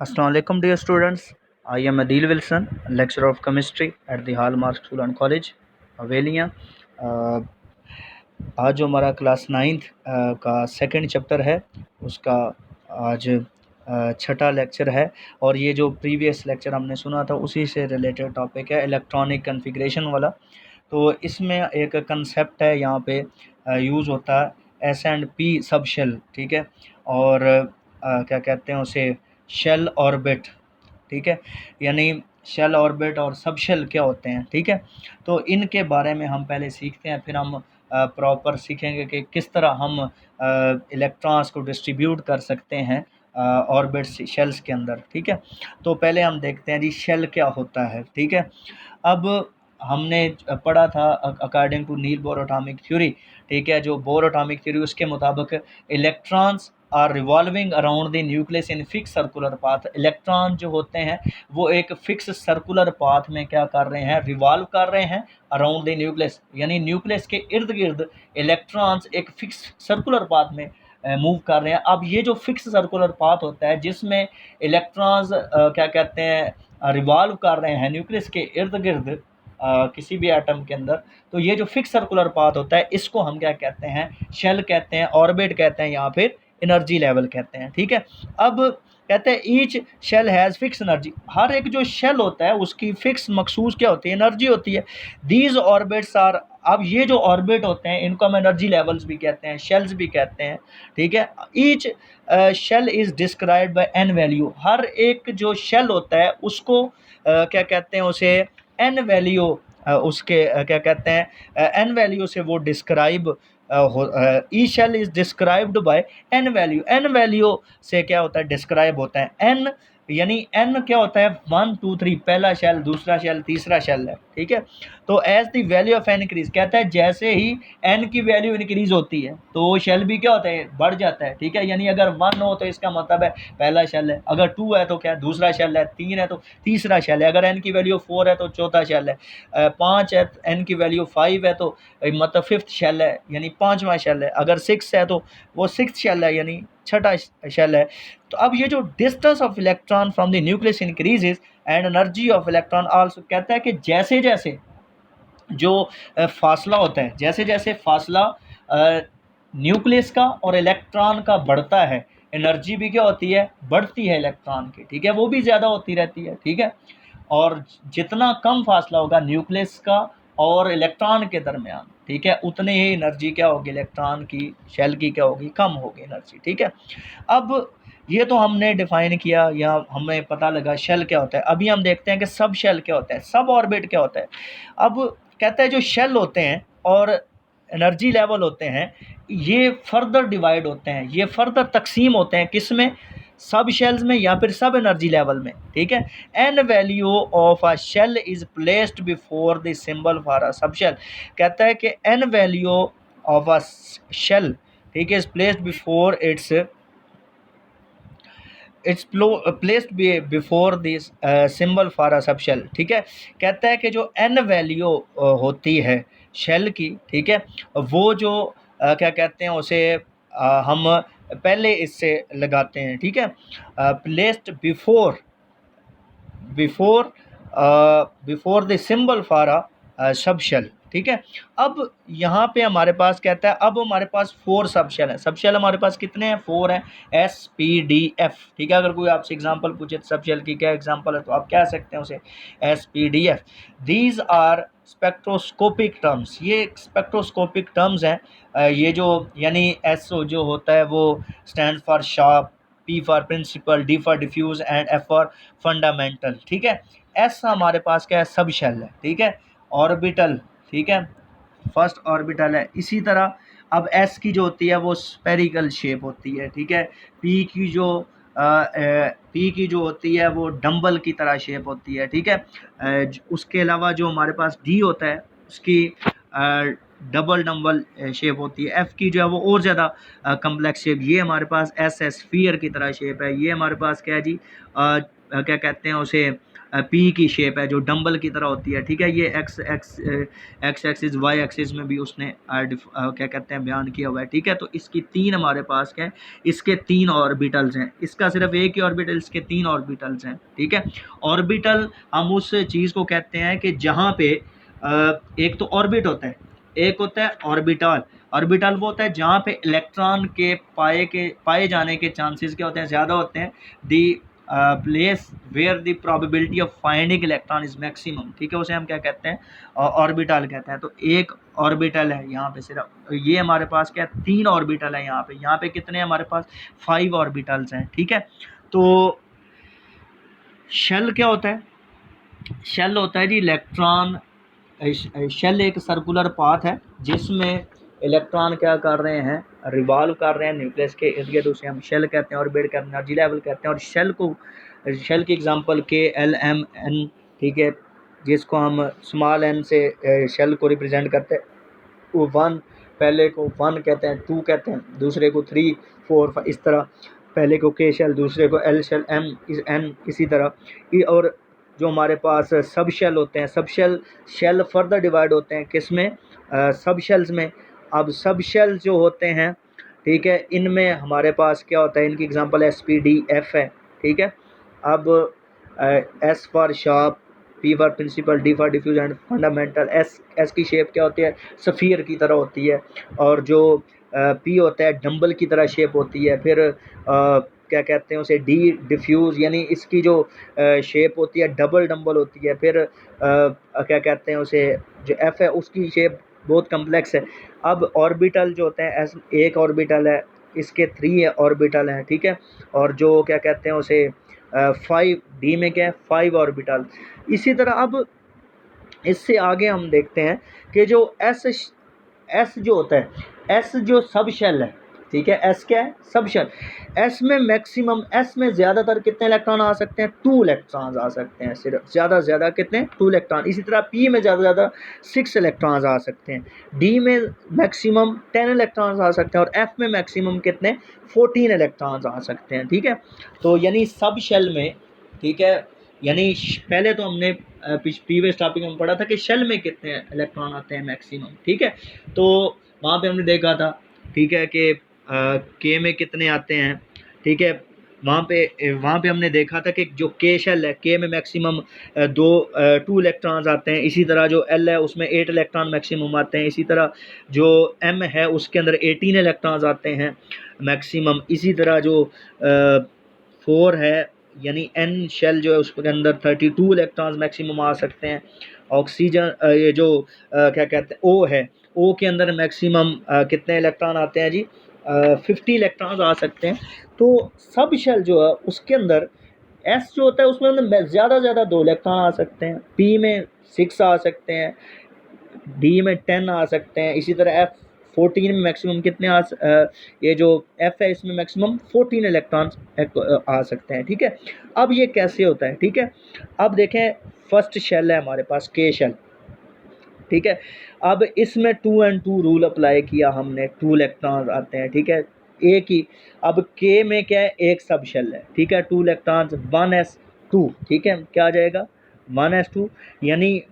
Assalamu alaikum dear students. I am Adil Wilson, lecturer of chemistry at the Hallmark School and College, Avelia. आज जो हमारा class 9th का second chapter है उसका आज छठा लेक्चर है और ये जो प्रीवियस लेक्चर हमने सुना था उसी से रिलेटेड टॉपिक है इलेक्ट्रॉनिक कॉन्फ़िगरेशन वाला। तो इसमें एक कंसेप्ट है यहाँ पे यूज़ होता है S&P सब शेल, ठीक है, और क्या कहते हैं उसे शेल ऑर्बिट, ठीक है, यानी शेल ऑर्बिट और सब शेल क्या होते हैं, ठीक है। तो इनके बारे में हम पहले सीखते हैं, फिर हम प्रॉपर सीखेंगे कि किस तरह हम इलेक्ट्रॉन्स को डिस्ट्रीब्यूट कर सकते हैं ऑर्बिट शेल्स के अंदर, ठीक है। तो पहले हम देखते हैं जी शेल क्या होता है, ठीक है। अब हमने पढ़ा था according to Niels Bohr atomic theory, ठीक है, जो बोर एटॉमिक थ्योरी उसके मुताबिक electrons are revolving around the nucleus in fix circular path. Electron जो होते हैं वो एक फिक्स सर्कुलर पाथ में क्या कर रहे हैं, रिवॉल्व कर रहे हैं अराउंड द न्यूक्लियस, यानी न्यूक्लियस के इर्द गिर्द इलेक्ट्रॉन्स एक फिक्स सर्कुलर पाथ में मूव कर रहे हैं। अब ये जो फिक्स सर्कुलर पाथ होता है जिसमें इलेक्ट्रॉन्स क्या कहते हैं रिवॉल्व कर रहे हैं न्यूक्लियस के इर्द गिर्द किसी भी एटम के अंदर, तो ये जो फिक्स सर्कुलर पाथ होता है इसको हम क्या कहते हैं, शेल कहते हैं, ऑर्बिट कहते हैं, या फिर एनर्जी लेवल कहते हैं, ठीक है। अब कहते हैं each shell has fix energy, हर एक जो शेल होता है उसकी फिक्स मखसूस क्या होती है, एनर्जी होती है। दीज ऑर्बिट्स आर, अब ये जो ऑर्बिट होते हैं इनको हम एनर्जी लेवल्स भी कहते हैं, शेल्स भी कहते हैं, ठीक है। Each shell is described by N value, हर एक जो शेल होता है उसको क्या कहते हैं, उसे एन वैल्यू उसके क्या कहते हैं एन वैल्यू से वो describe e shell is described by N value, n value से क्या होता है, डिस्क्राइब होता है। एन यानी एन क्या होता है, 1 2 3, पहला शेल, दूसरा शेल, तीसरा शेल है, ठीक है। तो as the value of n increase, कहता है जैसे ही एन की वैल्यू इंक्रीज होती है तो वो शेल भी क्या होता है, बढ़ जाता है, ठीक है। यानी अगर 1 हो तो इसका मतलब है पहला शेल है, अगर 2 है तो क्या दूसरा शेल है, 3 है तो तीसरा शेल है, अगर एन की वैल्यू 4 है तो चौथा शेल है, 5 है, एन की वैल्यू 5 है तो मतलब 5th शेल है यानी 5वां शेल है, अगर 6 है तो वो 6th शेल है यानी छठा शेल है। तो अब ये जो distance of electron from the nucleus increases and energy of electron also, कहता है कि जैसे जैसे जो फासला होता है, जैसे जैसे फासला न्यूक्लियस का और इलेक्ट्रॉन का बढ़ता है, एनर्जी भी क्या होती है, बढ़ती है इलेक्ट्रॉन की, ठीक है, वो भी ज़्यादा होती रहती है, ठीक है। और जितना कम फासला होगा न्यूक्लियस का और इलेक्ट्रॉन के दरमियान, ठीक है, उतने ही एनर्जी क्या होगी, इलेक्ट्रॉन की, शेल की क्या होगी, कम होगी एनर्जी, ठीक है। अब ये तो हमने डिफाइन किया या हमें पता लगा शेल क्या होता है। अभी हम देखते हैं कि सब शेल क्या होता है, सब ऑर्बिट क्या होता है। अब कहता है जो शेल होते हैं और एनर्जी लेवल होते हैं ये फर्दर डिवाइड होते हैं, ये फर्दर तकसीम होते हैं, किस में, सब शेल्स में या फिर सब एनर्जी लेवल में, ठीक है। N value of a shell is placed before the symbol for a subshell, कहता है कि n value of a shell, ठीक है, is placed before it's placed before this symbol for a subshell, ठीक है। कहता है कि जो एन वैल्यू होती है शेल की, ठीक है, वो जो क्या कहते हैं उसे हम पहले इससे लगाते हैं, ठीक है, placed before before before the symbol for a subshell, ठीक है। अब यहाँ पे हमारे पास कहता है, अब हमारे पास 4 सब शेल है, सब शेल हमारे पास कितने हैं, 4 हैं, SPDF, ठीक है। अगर कोई आपसे एग्जांपल पूछे सब शेल की क्या एग्जांपल है तो आप क्या सकते हैं उसे, SPDF। These are spectroscopic terms, ये स्पेक्ट्रोस्कोपिक टर्म्स हैं। ये जो यानी SO जो होता है वो stand for sharp, P for principal, D for diffuse and F for fundamental, ठीक है। S हमारे पास क्या है, सब शेल है, ठीक है, ऑर्बिटल, ठीक है, फर्स्ट ऑर्बिटल है। इसी तरह अब S की जो होती है वो स्पेरिकल शेप होती है, ठीक है। P की जो होती है वो डंबल की तरह शेप होती है, ठीक है। उसके अलावा जो हमारे पास D होता है उसकी डबल डंबल शेप होती है। F की जो है वो और ज़्यादा कम्प्लेक्स शेप, ये हमारे पास S है, स्फीयर की तरह शेप है। ये हमारे पास क्या है जी, क्या कहते हैं उसे, पी की शेप है जो डंबल की तरह होती है, ठीक है। ये एक्स एक्सिस वाई एक्सिस में भी उसने क्या कहते हैं बयान किया हुआ है, ठीक है। तो इसकी 3 हमारे पास क्या है, इसके 3 ऑर्बिटल्स हैं, इसका सिर्फ एक ही ऑर्बिटल, इसके 3 ऑर्बिटल्स हैं, ठीक है। ऑर्बिटल हम उस चीज़ को कहते हैं कि जहाँ पे एक तो ऑर्बिट होता है, एक होता है ऑर्बिटल। ऑर्बिटल वो होता है जहाँ पे इलेक्ट्रॉन के पाए जाने के चांसेस क्या होते हैं, ज़्यादा होते हैं। The place where the probability of finding electron is maximum, ठीक है, उसे हम क्या कहते हैं, ऑर्बिटल कहते हैं। तो एक ऑर्बिटल है यहाँ पे, सिर्फ ये हमारे पास क्या है, 3 ऑर्बिटल है यहाँ पे कितने हमारे पास 5 ऑर्बिटल्स हैं, ठीक है। तो शेल क्या होता है, शेल होता है जी इलेक्ट्रॉन, शेल एक सर्कुलर पाथ है जिसमें इलेक्ट्रॉन क्या कर रहे हैं, रिवॉल्व कर रहे हैं न्यूक्लियस के इर्द गिर्द, उसे हम शेल कहते हैं, ऑर्बिट कहते हैं, एनर्जी लेवल कहते हैं। और शेल की एग्जांपल KLMN, ठीक है, जिसको हम स्मॉल n से शेल को रिप्रेजेंट करते हैं। वो 1, पहले को 1 कहते हैं, 2 कहते हैं, दूसरे को 3 4 5, इस तरह, पहले को K शेल, दूसरे को L शेल, M N, इसी तरह। और जो हमारे पास सब शेल होते हैं, सब शेल फर्दर डिवाइड होते हैं किस में, सब शेल्स में। अब सब शेल जो होते हैं, ठीक है, इनमें हमारे पास क्या होता है, इनकी एग्जांपल SPDF है, ठीक है। अब S for sharp, P for principal, D for diffuse and fundamental. S की शेप क्या होती है, सफ़ियर की तरह होती है। और जो P होता है डंबल की तरह शेप होती है। फिर क्या कहते हैं उसे, D डिफ्यूज़, यानी इसकी जो शेप होती है डबल डंबल होती है। फिर क्या कहते हैं उसे, जो F है उसकी शेप बहुत कम्प्लेक्स है। अब ऑर्बिटल जो होते हैं, S एक ऑर्बिटल है, इसके 3 ऑर्बिटल हैं, ठीक है। और जो क्या कहते हैं उसे 5, D में क्या है 5 ऑर्बिटल। इसी तरह अब इससे आगे हम देखते हैं कि जो एस जो होता है, एस जो सब शेल है, ठीक है, एस क्या है, सब शेल। एस में मैक्सिमम, एस में ज़्यादातर कितने इलेक्ट्रॉन आ सकते हैं, 2 इलेक्ट्रॉन्स आ सकते हैं, सिर्फ ज़्यादा से ज़्यादा कितने, 2 इलेक्ट्रॉन। इसी तरह पी में ज़्यादा से ज़्यादा 6 इलेक्ट्रॉन्स आ सकते हैं। डी में मैक्सिमम 10 इलेक्ट्रॉन्स आ सकते हैं। और एफ में मैक्सिमम कितने, 14 इलेक्ट्रॉन्स आ सकते हैं, ठीक है। तो यानी सब शेल में, ठीक है, यानी पहले तो हमने प्रीवियस टॉपिक में पढ़ा था कि शेल में कितने इलेक्ट्रॉन आते हैं मैक्सिमम, ठीक है। तो वहाँ पे हमने देखा था, ठीक है, कि के में कितने आते हैं, ठीक है। वहाँ पे हमने देखा था कि जो के शेल है, के में मैक्सिमम 2 इलेक्ट्रॉन्स आते हैं। इसी तरह जो एल है उसमें 8 इलेक्ट्रॉन मैक्सिमम आते हैं। इसी तरह जो एम है उसके अंदर 18 इलेक्ट्रॉन्स आते हैं मैक्सिमम। इसी तरह जो 4 है, यानी एन शेल जो है उसके अंदर 32 इलेक्ट्रॉन्स मैक्सिमम आ सकते हैं। ऑक्सीजन ये जो क्या कहते हैं ओ है, ओ के अंदर मैक्सिमम कितने इलेक्ट्रॉन आते हैं जी, 50 इलेक्ट्रॉन्स आ सकते हैं। तो सब शेल जो है उसके अंदर एस जो होता है उसमें अंदर ज़्यादा 2 इलेक्ट्रॉन आ सकते हैं। पी में 6 आ सकते हैं, डी में 10 आ सकते हैं। इसी तरह एफ 14 में मैक्सिमम कितने ये जो एफ है इसमें मैक्सिमम 14 इलेक्ट्रॉन आ सकते हैं, ठीक है। अब ये कैसे होता है, ठीक है। अब देखें, फर्स्ट शेल है हमारे पास के शेल, ठीक है। अब इसमें 2 and 2 रूल अप्लाई किया हमने, 2 इलेक्ट्रॉन आते हैं, ठीक है, एक ही। अब के में क्या है, एक सब शेल है, ठीक है, 2 इलेक्ट्रॉन 1s2, ठीक है, क्या आ जाएगा 1s2, यानी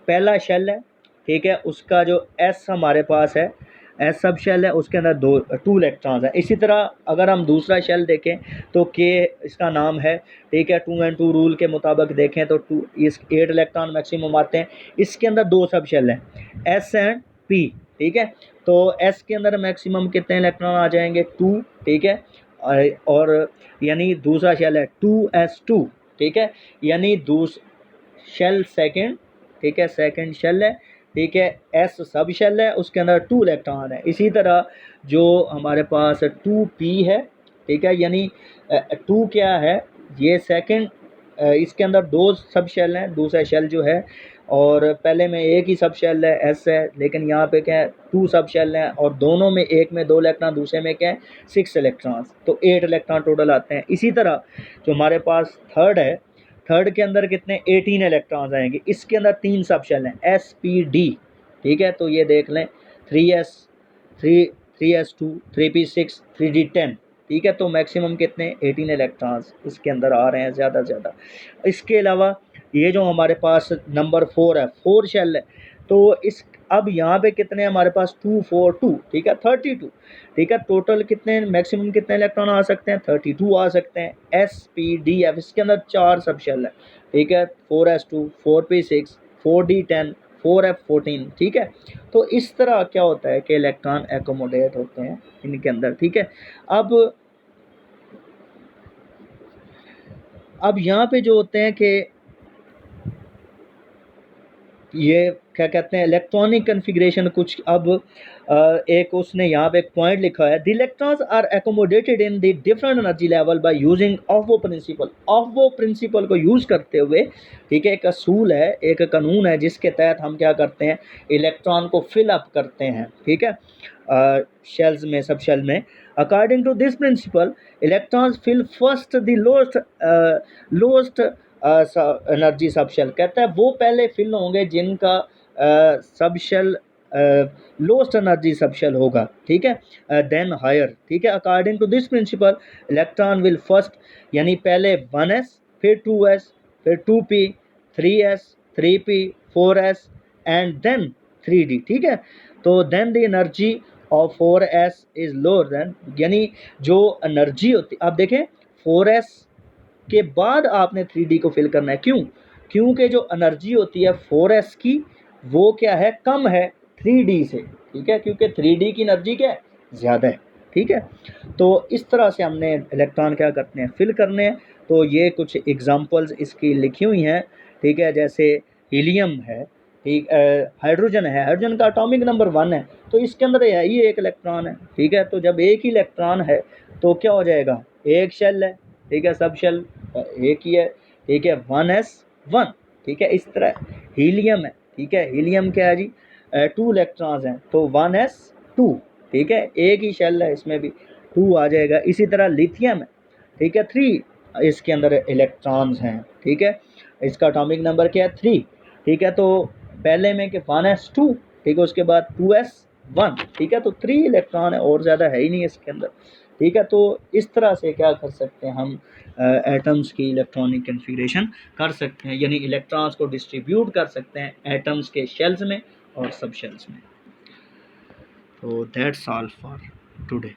पहला शेल है, ठीक है, उसका जो एस हमारे पास है, एस सब शेल है, उसके अंदर 2 इलेक्ट्रॉन्स हैं। इसी तरह अगर हम दूसरा शेल देखें तो के इसका नाम है, ठीक है, 2 and 2 रूल के मुताबिक देखें तो 8 इलेक्ट्रॉन मैक्सिमम आते हैं। इसके अंदर 2 सब शेल हैं, एस एंड पी, ठीक है। तो एस के अंदर मैक्सिमम कितने इलेक्ट्रॉन आ जाएंगे, 2, ठीक है। और यानी दूसरा शेल है 2s2, ठीक है, यानी शेल सेकेंड, ठीक है, सेकंड शेल है, ठीक है, एस सब शेल है, उसके अंदर 2 इलेक्ट्रॉन है। इसी तरह जो हमारे पास 2p है, ठीक है, यानी 2 क्या है, ये सेकंड, इसके अंदर 2 सब शेल हैं, दूसरा शेल जो है, और पहले में एक ही सब शेल है एस है, लेकिन यहाँ पे क्या है 2 सब शेल हैं, और दोनों में एक में 2 इलेक्ट्रॉन, दूसरे में क्या है 6 इलेक्ट्रॉन, तो 8 इलेक्ट्रॉन टोटल आते हैं। इसी तरह जो हमारे पास थर्ड है, थर्ड के अंदर कितने 18 इलेक्ट्रॉन्स आएंगे। इसके अंदर 3 सब शेल हैं SPD, ठीक है। तो ये देख लें 3s2 3p6 3d10, ठीक है। तो मैक्सिमम कितने 18 इलेक्ट्रॉन्स इसके अंदर आ रहे हैं ज़्यादा से ज़्यादा। इसके अलावा ये जो हमारे पास नंबर 4 है, 4 शेल है, तो इस अब यहाँ पे कितने हमारे पास 2 4 2, ठीक है 32, ठीक है। टोटल कितने मैक्सिमम कितने इलेक्ट्रॉन आ सकते हैं, 32 आ सकते हैं। S P D F इसके अंदर 4 सब शेल है, ठीक है, 4s2 4p6 4d10 4f14, ठीक है। तो इस तरह क्या होता है कि इलेक्ट्रॉन एकोमोडेट होते हैं इनके अंदर, ठीक है। अब यहाँ पे जो होते हैं कि ये क्या कहते हैं इलेक्ट्रॉनिक कन्फिग्रेशन कुछ। अब एक उसने यहाँ पे एक पॉइंट लिखा है, the electrons are accommodated in the different energy level by using Aufbau principle. Aufbau principle को यूज़ करते हुए, ठीक है, एक असूल है, एक कानून है जिसके तहत हम क्या करते हैं, इलेक्ट्रॉन को फिल अप करते हैं, ठीक है, शेल्स में, सब शेल में। According to this principle electrons fill first the lowest energy subshell. कहता है वो पहले फिल होंगे जिनका subshell lowest energy subshell होगा, ठीक है, देन हायर, ठीक है। According to this principle electron will first, यानी पहले 1s, फिर 2s, फिर 2p, 3s, 3p, 4s and then 3d, ठीक है। तो then the energy of 4s is lower than, यानी जो एनर्जी होती, आप देखें 4s के बाद आपने 3D को फिल करना है। क्यों? क्योंकि जो एनर्जी होती है 4s की वो क्या है, कम है 3D से, ठीक है, क्योंकि 3D की एनर्जी क्या है, ज़्यादा है, ठीक है। तो इस तरह से हमने इलेक्ट्रॉन क्या करते हैं, फिल करने हैं। तो ये कुछ एग्जांपल्स इसकी लिखी हुई हैं, ठीक है, जैसे हीलियम है, ठीक, हाइड्रोजन है, हाइड्रोजन का एटॉमिक नंबर 1 है, तो इसके अंदर है ही एक इलेक्ट्रॉन है, ठीक है। तो जब एक ही इलेक्ट्रॉन है तो क्या हो जाएगा, एक शेल है, ठीक है, सब शेल एक ही है, ठीक है, 1s1, ठीक है। इस तरह हीलियम है, ठीक है, हीलियम क्या है जी, 2 इलेक्ट्रॉन्स हैं, तो 1s2, ठीक है, एक ही शेल है, इसमें भी 2 आ जाएगा। इसी तरह लिथियम है, ठीक है, 3 इसके अंदर इलेक्ट्रॉन्स हैं, ठीक है, इसका एटॉमिक नंबर क्या है, 3, ठीक है। तो पहले में कि 1s2, ठीक है, उसके बाद 2s1, ठीक है, तो 3 इलेक्ट्रॉन है और ज़्यादा है ही नहीं इसके अंदर, ठीक है। तो इस तरह से क्या कर सकते हैं हम, एटम्स की इलेक्ट्रॉनिक कन्फिग्रेशन कर सकते हैं, यानी इलेक्ट्रॉन्स को डिस्ट्रीब्यूट कर सकते हैं एटम्स के शेल्स में और सब शेल्स में। तो दैट्स ऑल फॉर टुडे।